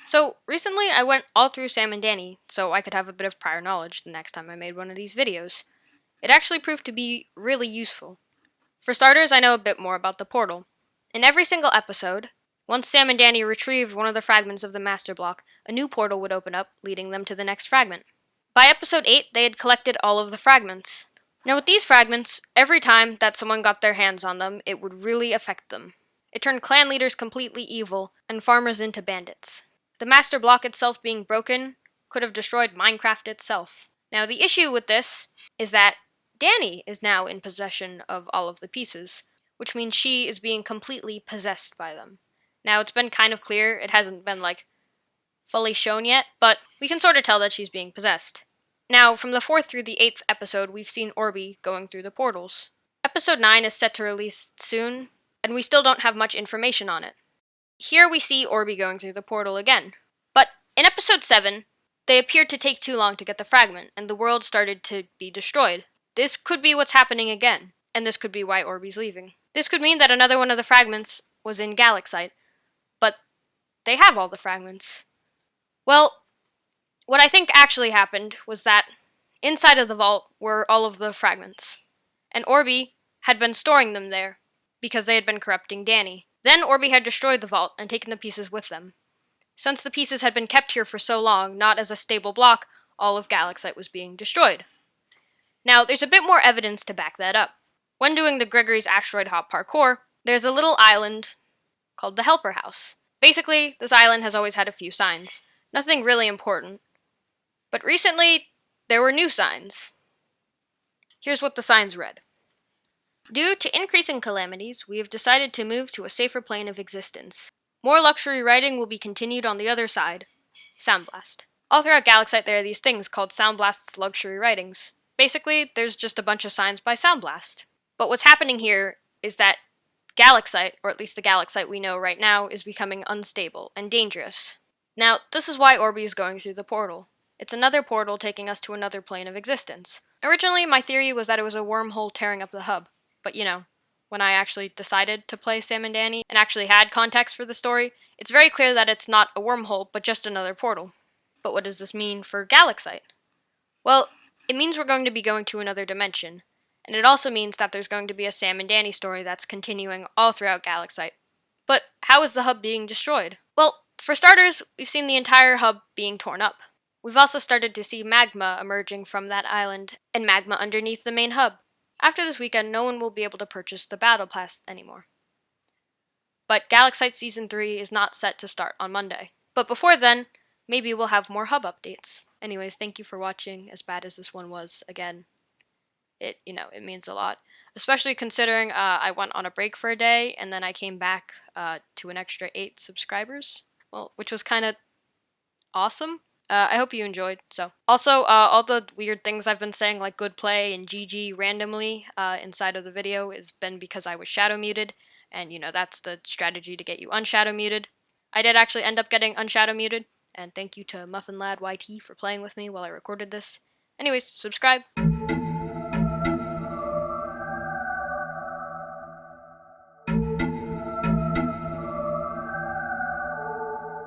So, recently I went all through Sam and Danny so I could have a bit of prior knowledge the next time I made one of these videos. It actually proved to be really useful. For starters, I know a bit more about the portal. In every single episode, once Sam and Danny retrieved one of the fragments of the Master Block, a new portal would open up, leading them to the next fragment. By episode 8, they had collected all of the fragments. Now, with these fragments, every time that someone got their hands on them, it would really affect them. It turned clan leaders completely evil and farmers into bandits. The Master Block itself being broken could have destroyed Minecraft itself. Now, the issue with this is that Danny is now in possession of all of the pieces, which means she is being completely possessed by them. Now, it's been kind of clear, it hasn't been, fully shown yet, but we can sort of tell that she's being possessed. Now, from the 4th through the 8th episode, we've seen Orby going through the portals. Episode 9 is set to release soon, and we still don't have much information on it. Here we see Orby going through the portal again. But in episode 7, they appeared to take too long to get the fragment, and the world started to be destroyed. This could be what's happening again, and this could be why Orby's leaving. This could mean that another one of the fragments was in Galaxite, but they have all the fragments. Well, what I think actually happened was that inside of the vault were all of the fragments, and Orby had been storing them there because they had been corrupting Danny. Then Orby had destroyed the vault and taken the pieces with them. Since the pieces had been kept here for so long, not as a stable block, all of Galaxite was being destroyed. Now, there's a bit more evidence to back that up. When doing the Gregory's Asteroid Hop parkour, there's a little island called the Helper House. Basically, this island has always had a few signs. Nothing really important. But recently, there were new signs. Here's what the signs read. Due to increasing calamities, we have decided to move to a safer plane of existence. More luxury writing will be continued on the other side. Sound Blast. All throughout Galaxite there are these things called Sound Blast's luxury writings. Basically, there's just a bunch of signs by Sound Blast. But what's happening here is that Galaxite, or at least the Galaxite we know right now, is becoming unstable and dangerous. Now, this is why Orby is going through the portal. It's another portal taking us to another plane of existence. Originally, my theory was that it was a wormhole tearing up the hub. But when I actually decided to play Sam and Danny and actually had context for the story, it's very clear that it's not a wormhole, but just another portal. But what does this mean for Galaxite? Well, it means we're going to be going to another dimension. And it also means that there's going to be a Sam and Danny story that's continuing all throughout Galaxite. But how is the hub being destroyed? Well, for starters, we've seen the entire hub being torn up. We've also started to see magma emerging from that island, and magma underneath the main hub. After this weekend, no one will be able to purchase the Battle Pass anymore. But Galaxite Season 3 is not set to start on Monday. But before then, maybe we'll have more hub updates. Anyways, thank you for watching, as bad as this one was, again. It means a lot. Especially considering I went on a break for a day, and then I came back to an extra 8 subscribers. Well, which was kind of awesome. I hope you enjoyed. So, also, all the weird things I've been saying, like good play and GG randomly inside of the video, has been because I was shadow muted, and that's the strategy to get you unshadow muted. I did actually end up getting unshadow muted, and thank you to Muffin Lad YT for playing with me while I recorded this. Anyways, subscribe.